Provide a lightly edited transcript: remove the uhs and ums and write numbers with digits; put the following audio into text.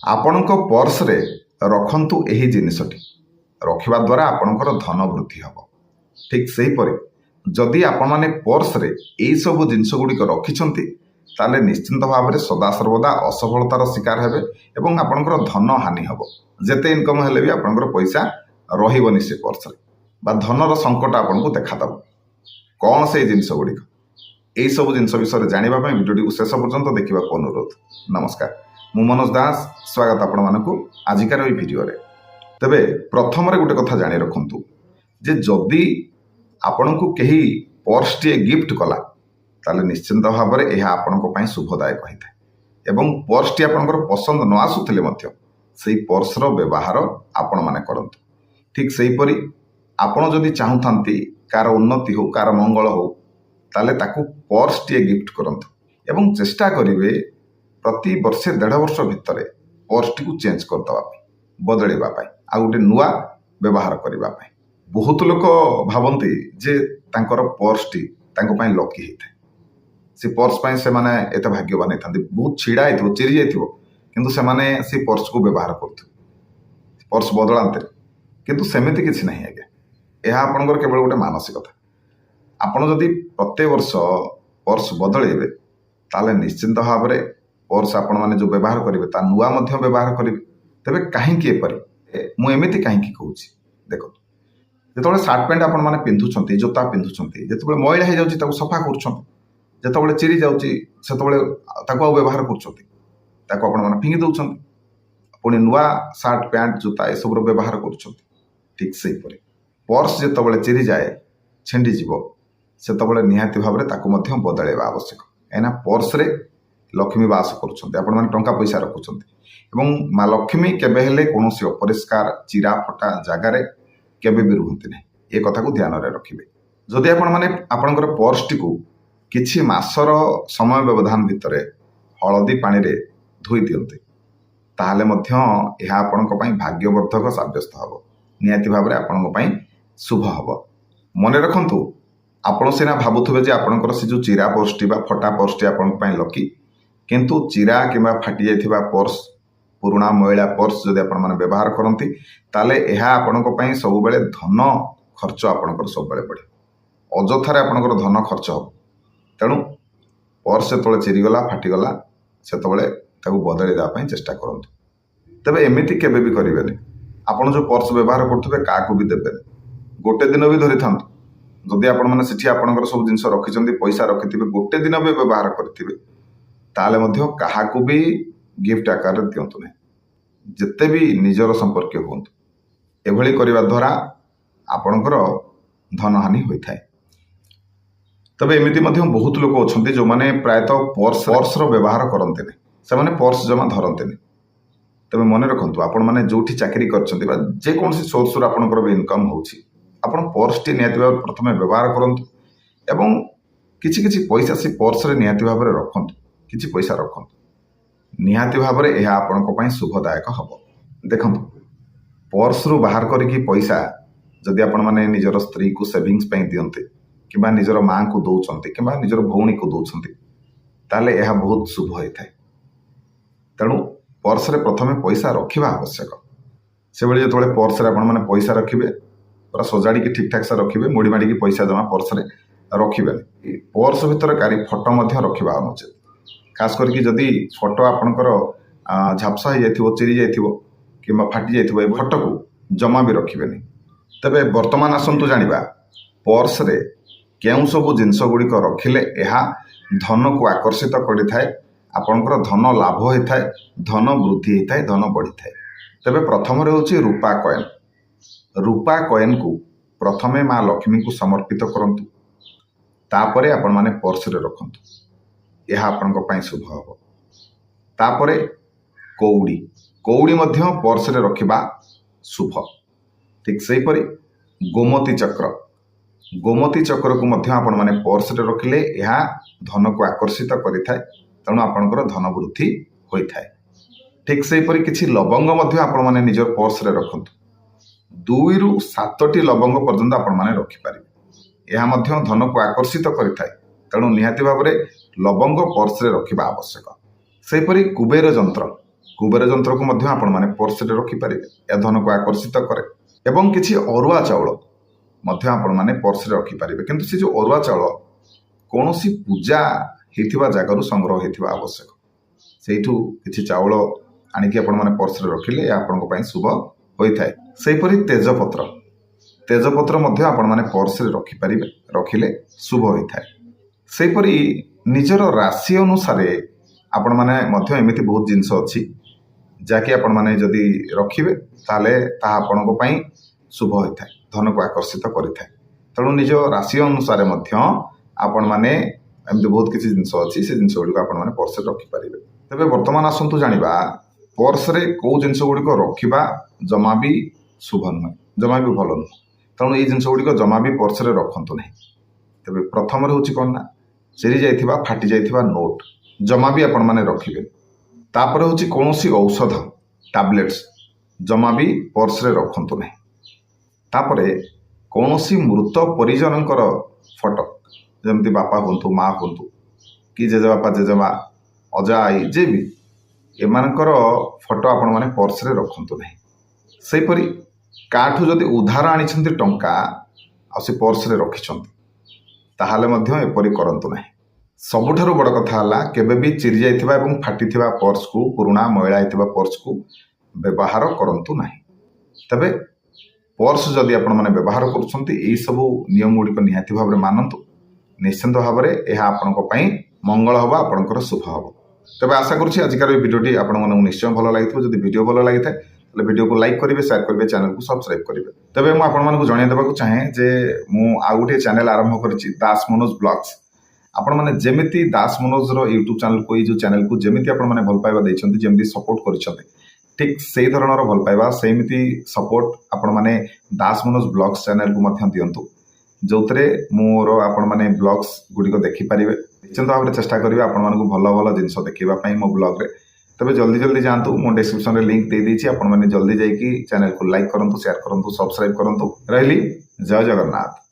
ଆପଣଙ୍କ ପର୍ସରେ ରଖନ୍ତୁ ଏହି ଜିନିଷଟି। ରଖିବା ଦ୍ୱାରା ଆପଣଙ୍କର ଧନ ବୃଦ୍ଧି ହେବ। ଠିକ୍ ସେହିପରି ଯଦି ଆପଣମାନେ ପର୍ସରେ ଏହିସବୁ ଜିନିଷ ଗୁଡ଼ିକ ରଖିଛନ୍ତି ତାହେଲେ ନିଶ୍ଚିନ୍ତ ଭାବରେ ସଦାସର୍ବଦା ଅସଫଳତାର ଶିକାର ହେବେ ଏବଂ ଆପଣଙ୍କର ଧନ ହାନି ହେବ। ଯେତେ ଇନକମ୍ ହେଲେ ବି ଆପଣଙ୍କର ପଇସା ରହିବନି ସେ ପର୍ସରେ, ବା ଧନର ସଙ୍କଟ ଆପଣଙ୍କୁ ଦେଖାଦେବ। କ'ଣ ସେଇ ଜିନିଷ ଗୁଡ଼ିକ? ଏହିସବୁ ଜିନିଷ ବିଷୟରେ ଜାଣିବା ପାଇଁ ଭିଡ଼ିଓଟିକୁ ଶେଷ ପର୍ଯ୍ୟନ୍ତ ଦେଖିବାକୁ ଅନୁରୋଧ। ନମସ୍କାର, ମୁଁ ମନୋଜ ଦାସ, ସ୍ୱାଗତ ଆପଣମାନଙ୍କୁ ଆଜିକାର ଏହି ଭିଡ଼ିଓରେ। ତେବେ ପ୍ରଥମରେ ଗୋଟେ କଥା ଜାଣି ରଖନ୍ତୁ ଯେ ଯଦି ଆପଣଙ୍କୁ କେହି ପର୍ସଟିଏ ଗିଫ୍ଟ କଲା ତାହେଲେ ନିଶ୍ଚିନ୍ତ ଭାବରେ ଏହା ଆପଣଙ୍କ ପାଇଁ ଶୁଭଦାୟକ ହୋଇଥାଏ ଏବଂ ପର୍ସଟି ଆପଣଙ୍କର ପସନ୍ଦ ନ ଆସୁଥିଲେ ମଧ୍ୟ ସେହି ପର୍ସର ବ୍ୟବହାର ଆପଣମାନେ କରନ୍ତୁ। ଠିକ୍ ସେହିପରି ଆପଣ ଯଦି ଚାହୁଁଥାନ୍ତି କାହାର ଉନ୍ନତି ହେଉ, କାହାର ମଙ୍ଗଳ ହେଉ, ତାହେଲେ ତାକୁ ପର୍ସଟିଏ ଗିଫ୍ଟ କରନ୍ତୁ ଏବଂ ଚେଷ୍ଟା କରିବେ ପ୍ରତି ବର୍ଷେ 1.5 ବର୍ଷ ଭିତରେ ପର୍ସଟିକୁ ଚେଞ୍ଜ କରିଦେବା ପାଇଁ, ବଦଳାଇବା ପାଇଁ, ଆଉ ଗୋଟେ ନୂଆ ବ୍ୟବହାର କରିବା ପାଇଁ। ବହୁତ ଲୋକ ଭାବନ୍ତି ଯେ ତାଙ୍କର ପର୍ସଟି ତାଙ୍କ ପାଇଁ ଲକି ହେଇଥାଏ। ସେ ପର୍ସ ପାଇଁ ସେମାନେ ଏତେ ଭାଗ୍ୟବାନ ହେଇଥାନ୍ତି। ବହୁତ ଛିଡ଼ା ହେଇଥିବ, ଚିରି ଯାଇଥିବ, କିନ୍ତୁ ସେମାନେ ସେ ପର୍ସକୁ ବ୍ୟବହାର କରୁଥିବେ, ପର୍ସ ବଦଳାନ୍ତେ। କିନ୍ତୁ ସେମିତି କିଛି ନାହିଁ ଆଜ୍ଞା। ଏହା ଆପଣଙ୍କର କେବଳ ଗୋଟେ ମାନସିକତା। ଆପଣ ଯଦି ପ୍ରତ୍ୟେକ ବର୍ଷ ପର୍ସ ବଦଳାଇବେ ତାହେଲେ ନିଶ୍ଚିନ୍ତ ଭାବରେ ପର୍ସ ଆପଣମାନେ ଯେଉଁ ବ୍ୟବହାର କରିବେ ତା ନୂଆ ମଧ୍ୟ ବ୍ୟବହାର କରିବେ। ତେବେ କାହିଁକି ଏପରି? ମୁଁ ଏମିତି କାହିଁକି କହୁଛି ଦେଖନ୍ତୁ, ଯେତେବେଳେ ସାର୍ଟ ପ୍ୟାଣ୍ଟ ଆପଣମାନେ ପିନ୍ଧୁଛନ୍ତି, ଜୋତା ପିନ୍ଧୁଛନ୍ତି, ଯେତେବେଳେ ମଇଳା ହେଇଯାଉଛି ତାକୁ ସଫା କରୁଛନ୍ତି, ଯେତେବେଳେ ଚିରି ଯାଉଛି ସେତେବେଳେ ତାକୁ ଆଉ ବ୍ୟବହାର କରୁଛନ୍ତି, ତାକୁ ଆପଣମାନେ ଫିଙ୍ଗି ଦେଉଛନ୍ତି, ପୁଣି ନୂଆ ସାର୍ଟ ପ୍ୟାଣ୍ଟ ଜୋତା ଏସବୁର ବ୍ୟବହାର କରୁଛନ୍ତି। ଠିକ୍ ସେହିପରି ପର୍ସ ଯେତେବେଳେ ଚିରିଯାଏ, ଛିଣ୍ଡିଯିବ, ସେତେବେଳେ ନିହାତି ଭାବରେ ତାକୁ ମଧ୍ୟ ବଦଳାଇବା ଆବଶ୍ୟକ। କାହିଁକିନା ପର୍ସରେ ଲକ୍ଷ୍ମୀ ବାସ କରୁଛନ୍ତି, ଆପଣମାନେ ଟଙ୍କା ପଇସା ରଖୁଛନ୍ତି ଏବଂ ମା ଲକ୍ଷ୍ମୀ କେବେ ହେଲେ କୌଣସି ଅପରିଷ୍କାର ଚିରା ଫଟା ଜାଗାରେ କେବେ ବି ରୁହନ୍ତି ନାହିଁ। ଏ କଥାକୁ ଧ୍ୟାନରେ ରଖିବେ। ଯଦି ଆପଣମାନେ ଆପଣଙ୍କର ପର୍ସଟିକୁ କିଛି ମାସର ସମୟ ବ୍ୟବଧାନ ଭିତରେ ହଳଦୀ ପାଣିରେ ଧୋଇ ଦିଅନ୍ତି ତାହେଲେ ମଧ୍ୟ ଏହା ଆପଣଙ୍କ ପାଇଁ ଭାଗ୍ୟବର୍ଦ୍ଧକ ସାବ୍ୟସ୍ତ ହେବ, ନିହାତି ଭାବରେ ଆପଣଙ୍କ ପାଇଁ ଶୁଭ ହେବ। ମନେ ରଖନ୍ତୁ, ଆପଣ ସିନା ଭାବୁଥିବେ ଯେ ଆପଣଙ୍କର ସେ ଯେଉଁ ଚିରା ପର୍ସଟି ବା ଫଟା ପର୍ସଟି ଆପଣଙ୍କ ପାଇଁ ଲକି, କିନ୍ତୁ ଚିରା କିମ୍ବା ଫାଟି ଯାଇଥିବା ପର୍ସ, ପୁରୁଣା ମଇଳା ପର୍ସ ଯଦି ଆପଣମାନେ ବ୍ୟବହାର କରନ୍ତି ତାହେଲେ ଏହା ଆପଣଙ୍କ ପାଇଁ ସବୁବେଳେ ଧନ ଖର୍ଚ୍ଚ ଆପଣଙ୍କର ସବୁବେଳେ ପଡ଼ିବ। ଅଯଥାରେ ଆପଣଙ୍କର ଧନ ଖର୍ଚ୍ଚ ହେବ। ତେଣୁ ପର୍ସ ଯେତେବେଳେ ଚିରିଗଲା, ଫାଟିଗଲା, ସେତେବେଳେ ତାକୁ ବଦଳାଇ ଦେବା ପାଇଁ ଚେଷ୍ଟା କରନ୍ତୁ। ତେବେ ଏମିତି କେବେ ବି କରିବେନି, ଆପଣ ଯେଉଁ ପର୍ସ ବ୍ୟବହାର କରୁଥିବେ କାହାକୁ ବି ଦେବେନି। ଗୋଟେ ଦିନ ବି ଧରିଥାନ୍ତୁ, ଯଦି ଆପଣମାନେ ସେଠି ଆପଣଙ୍କର ସବୁ ଜିନିଷ ରଖିଛନ୍ତି, ପଇସା ରଖିଥିବେ, ଗୋଟେ ଦିନ ବି ବ୍ୟବହାର କରିଥିବେ ତାହେଲେ ମଧ୍ୟ କାହାକୁ ବି ଗିଫ୍ଟ ଆକାରରେ ଦିଅନ୍ତୁ ନାହିଁ, ଯେତେ ବି ନିଜର ସମ୍ପର୍କୀୟ ହୁଅନ୍ତୁ। ଏଭଳି କରିବା ଦ୍ୱାରା ଆପଣଙ୍କର ଧନହାନି ହୋଇଥାଏ। ତେବେ ଏମିତି ମଧ୍ୟ ବହୁତ ଲୋକ ଅଛନ୍ତି ଯେଉଁମାନେ ପ୍ରାୟତଃ ପର୍ସର ବ୍ୟବହାର କରନ୍ତିନି, ସେମାନେ ପର୍ସ ଜମା ଧରନ୍ତିନି। ତେବେ ମନେ ରଖନ୍ତୁ, ଆପଣମାନେ ଯେଉଁଠି ଚାକିରି କରିଛନ୍ତି ବା ଯେକୌଣସି ସୋର୍ସରୁ ଆପଣଙ୍କର ବି ଇନକମ୍ ହେଉଛି, ଆପଣ ପର୍ସଟି ନିହାତି ଭାବରେ ପ୍ରଥମେ ବ୍ୟବହାର କରନ୍ତୁ ଏବଂ କିଛି କିଛି ପଇସା ସେ ପର୍ସରେ ନିହାତି ଭାବରେ ରଖନ୍ତୁ, କିଛି ପଇସା ରଖନ୍ତୁ। ନିହାତି ଭାବରେ ଏହା ଆପଣଙ୍କ ପାଇଁ ଶୁଭଦାୟକ ହେବ। ଦେଖନ୍ତୁ, ପର୍ସରୁ ବାହାର କରିକି ପଇସା ଯଦି ଆପଣମାନେ ନିଜର ସ୍ତ୍ରୀକୁ ସେଭିଙ୍ଗସ୍ ପାଇଁ ଦିଅନ୍ତି କିମ୍ବା ନିଜର ମାଆଙ୍କୁ ଦେଉଛନ୍ତି କିମ୍ବା ନିଜର ଭଉଣୀକୁ ଦେଉଛନ୍ତି ତାହେଲେ ଏହା ବହୁତ ଶୁଭ ହୋଇଥାଏ। ତେଣୁ ପର୍ସରେ ପ୍ରଥମେ ପଇସା ରଖିବା ଆବଶ୍ୟକ। ସେଭଳି ଯେତେବେଳେ ପର୍ସରେ ଆପଣମାନେ ପଇସା ରଖିବେ, ପୁରା ସଜାଡ଼ିକି ଠିକ୍ଠାକ୍ ସେ ରଖିବେ, ମୋଡ଼ି ମାଡ଼ିକି ପଇସା ଜମା ପର୍ସରେ ରଖିବେନି। ପର୍ସ ଭିତରେ କାରି ଫଟୋ ମଧ୍ୟ ରଖିବା ଅନୁଚିତ। ଖାସ୍ କରିକି ଯଦି ଫଟୋ ଆପଣଙ୍କର ଝାପସା ହେଇଯାଇଥିବ, ଚିରି ଯାଇଥିବ କିମ୍ବା ଫାଟି ଯାଇଥିବ, ଏ ଫଟୋକୁ ଜମା ବି ରଖିବେନି। ତେବେ ବର୍ତ୍ତମାନ ଆସନ୍ତୁ ଜାଣିବା ପର୍ସରେ କେଉଁ ସବୁ ଜିନିଷ ଗୁଡ଼ିକ ରଖିଲେ ଏହା ଧନକୁ ଆକର୍ଷିତ କରିଥାଏ, ଆପଣଙ୍କର ଧନ ଲାଭ ହୋଇଥାଏ, ଧନ ବୃଦ୍ଧି ହୋଇଥାଏ, ଧନ ବଢ଼ିଥାଏ। ତେବେ ପ୍ରଥମରେ ହେଉଛି ରୂପା କଏନ୍। ରୂପା କଏନ୍କୁ ପ୍ରଥମେ ମା ଲକ୍ଷ୍ମୀଙ୍କୁ ସମର୍ପିତ କରନ୍ତୁ, ତାପରେ ଆପଣମାନେ ପର୍ସରେ ରଖନ୍ତୁ, ଏହା ଆପଣଙ୍କ ପାଇଁ ଶୁଭ ହେବ। ତାପରେ କଉଡ଼ି ମଧ୍ୟ ପର୍ସରେ ରଖିବା ଶୁଭ। ଠିକ୍ ସେହିପରି ଗୋମତୀ ଚକ୍ରକୁ ମଧ୍ୟ ଆପଣମାନେ ପର୍ସରେ ରଖିଲେ ଏହା ଧନକୁ ଆକର୍ଷିତ କରିଥାଏ, ତେଣୁ ଆପଣଙ୍କର ଧନ ବୃଦ୍ଧି ହୋଇଥାଏ। ଠିକ୍ ସେହିପରି କିଛି ଲବଙ୍ଗ ମଧ୍ୟ ଆପଣମାନେ ନିଜର ପର୍ସରେ ରଖନ୍ତୁ। 2ରୁ 7ଟି ଲବଙ୍ଗ ପର୍ଯ୍ୟନ୍ତ ଆପଣମାନେ ରଖିପାରିବେ। ଏହା ମଧ୍ୟ ଧନକୁ ଆକର୍ଷିତ କରିଥାଏ, ତେଣୁ ନିହାତି ଭାବରେ ଲବଙ୍ଗ ପର୍ସରେ ରଖିବା ଆବଶ୍ୟକ। ସେହିପରି କୁବେର ଯନ୍ତ୍ର କୁବେର ଯନ୍ତ୍ରକୁ ମଧ୍ୟ ଆପଣମାନେ ପର୍ସରେ ରଖିପାରିବେ। ଏହା ଧନକୁ ଆକର୍ଷିତ କରେ। ଏବଂ କିଛି ଅରୁଆ ଚାଉଳ ମଧ୍ୟ ଆପଣମାନେ ପର୍ସରେ ରଖିପାରିବେ। କିନ୍ତୁ ସେ ଯେଉଁ ଅରୁଆ ଚାଉଳ କୌଣସି ପୂଜା ହେଇଥିବା ଜାଗାରୁ ସଂଗ୍ରହ ହେଇଥିବା ଆବଶ୍ୟକ। ସେଇଠୁ କିଛି ଚାଉଳ ଆଣିକି ଆପଣମାନେ ପର୍ସରେ ରଖିଲେ ଏହା ଆପଣଙ୍କ ପାଇଁ ଶୁଭ ହୋଇଥାଏ। ସେହିପରି ତେଜପତ୍ର ମଧ୍ୟ ଆପଣମାନେ ପର୍ସରେ ରଖିପାରିବେ, ରଖିଲେ ଶୁଭ ହୋଇଥାଏ। ସେହିପରି ନିଜର ରାଶି ଅନୁସାରେ ଆପଣମାନେ ମଧ୍ୟ ଏମିତି ବହୁତ ଜିନିଷ ଅଛି ଯାହାକି ଆପଣମାନେ ଯଦି ରଖିବେ ତାହେଲେ ତାହା ଆପଣଙ୍କ ପାଇଁ ଶୁଭ ହୋଇଥାଏ, ଧନକୁ ଆକର୍ଷିତ କରିଥାଏ। ତେଣୁ ନିଜ ରାଶି ଅନୁସାରେ ମଧ୍ୟ ଆପଣମାନେ ଏମିତି ବହୁତ କିଛି ଜିନିଷ ଅଛି, ସେ ଜିନିଷ ଗୁଡ଼ିକ ଆପଣମାନେ ପର୍ସରେ ରଖିପାରିବେ। ତେବେ ବର୍ତ୍ତମାନ ଆସନ୍ତୁ ଜାଣିବା ପର୍ସରେ କେଉଁ ଜିନିଷ ଗୁଡ଼ିକ ରଖିବା ଜମା ବି ଶୁଭ ନୁହେଁ, ଜମା ବି ଭଲ ନୁହେଁ। ତେଣୁ ଏଇ ଜିନିଷ ଗୁଡ଼ିକ ଜମା ବି ପର୍ସରେ ରଖନ୍ତୁ ନାହିଁ। ତେବେ ପ୍ରଥମରେ ହେଉଛି କ'ଣ ନା, ଚିରି ଯାଇଥିବା ଫାଟି ଯାଇଥିବା ନୋଟ୍ ଜମା ବି ଆପଣମାନେ ରଖିବେନି। ତାପରେ ହେଉଛି କୌଣସି ଔଷଧ ଟାବଲେଟ୍ସ ଜମା ବି ପର୍ସରେ ରଖନ୍ତୁ ନାହିଁ। ତାପରେ କୌଣସି ମୃତ ପରିଜନଙ୍କର ଫଟୋ, ଯେମିତି ବାପା ହୁଅନ୍ତୁ, ମା ହୁଅନ୍ତୁ, କି ଜେଜେବାପା ଜେଜେମା, ଅଜା ଆଈ, ଯେ ବି ଏମାନଙ୍କର ଫଟୋ ଆପଣମାନେ ପର୍ସରେ ରଖନ୍ତୁ ନାହିଁ। ସେହିପରି କାହାଠୁ ଯଦି ଉଧାର ଆଣିଛନ୍ତି ଟଙ୍କା ଆଉ ସେ ପର୍ସରେ ରଖିଛନ୍ତି ତାହେଲେ ମଧ୍ୟ ଏପରି କରନ୍ତୁ ନାହିଁ। ସବୁଠାରୁ ବଡ଼ କଥା ହେଲା କେବେ ବି ଚିରି ଯାଇଥିବା ଏବଂ ଫାଟିଥିବା ପର୍ସକୁ, ପୁରୁଣା ମଇଳା ହେଇଥିବା ପର୍ସକୁ ବ୍ୟବହାର କରନ୍ତୁ ନାହିଁ। ତେବେ ପର୍ସ ଯଦି ଆପଣମାନେ ବ୍ୟବହାର କରୁଛନ୍ତି ଏହିସବୁ ନିୟମ ଗୁଡ଼ିକ ନିହାତି ଭାବରେ ମାନନ୍ତୁ। ନିଶ୍ଚିନ୍ତ ଭାବରେ ଏହା ଆପଣଙ୍କ ପାଇଁ ମଙ୍ଗଳ ହେବ, ଆପଣଙ୍କର ଶୁଭ ହେବ। ତେବେ ଆଶା କରୁଛି ଆଜିକାର এই ଭିଡ଼ିଓଟି ଆପଣମାନଙ୍କୁ ନିଶ୍ଚୟ ଭଲ ଲାଗିଥିବ। ଯଦି ଭିଡ଼ିଓ ଭଲ ଲାଗିଥାଏ ତାହେଲେ ଭିଡ଼ିଓକୁ ଲାଇକ୍ କରିବେ, ସେୟାର କରିବେ, ଚ୍ୟାନେଲକୁ ସବସ୍କ୍ରାଇବ୍ କରିବେ। ତେବେ ମୁଁ ଆପଣମାନଙ୍କୁ ଜଣାଇ ଦେବାକୁ ଚାହେଁ ଯେ ମୁଁ ଆଉ ଗୋଟିଏ ଚ୍ୟାନେଲ ଆରମ୍ଭ କରିଛି, ଦାସ ମନୋଜ ବ୍ଲଗ୍ସ। ଆପଣମାନେ ଯେମିତି ଦାସ ମନୋଜର ୟୁଟ୍ୟୁବ୍ ଚ୍ୟାନେଲକୁ, ଏଇ ଯେଉଁ ଚ୍ୟାନେଲକୁ ଯେମିତି ଆପଣମାନେ ଭଲ ପାଇବା ଦେଇଛନ୍ତି, ଯେମିତି ସପୋର୍ଟ କରିଛନ୍ତି, ଠିକ୍ ସେଇ ଧରଣର ଭଲ ପାଇବା, ସେମିତି ସପୋର୍ଟ ଆପଣମାନେ ଦାସ ମନୋଜ ବ୍ଲଗ୍ସ ଚ୍ୟାନେଲକୁ ମଧ୍ୟ ଦିଅନ୍ତୁ, ଯେଉଁଥିରେ ମୋର ଆପଣମାନେ ବ୍ଲଗ୍ସ ଗୁଡ଼ିକ ଦେଖିପାରିବେ। ନିଶ୍ଚିନ୍ତ ଭାବରେ ଚେଷ୍ଟା କରିବେ ଆପଣମାନଙ୍କୁ ଭଲ ଭଲ ଜିନିଷ ଦେଖିବା ପାଇଁ ମୋ ବ୍ଲଗ୍ରେ। ତେବେ ଜଲ୍ଦି ଯାଆନ୍ତୁ, ମୁଁ ଡେସ୍କ୍ରିପ୍ସନରେ ଲିଙ୍କ୍ ଦେଇଦେଇଛି, ଆପଣମାନେ ଜଲ୍ଦି ଯାଇକି ଚ୍ୟାନେଲକୁ ଲାଇକ୍ କରନ୍ତୁ, ସେୟାର କରନ୍ତୁ, ସବସ୍କ୍ରାଇବ୍ କରନ୍ତୁ। ରହିଲି, ଜୟ ଜଗନ୍ନାଥ।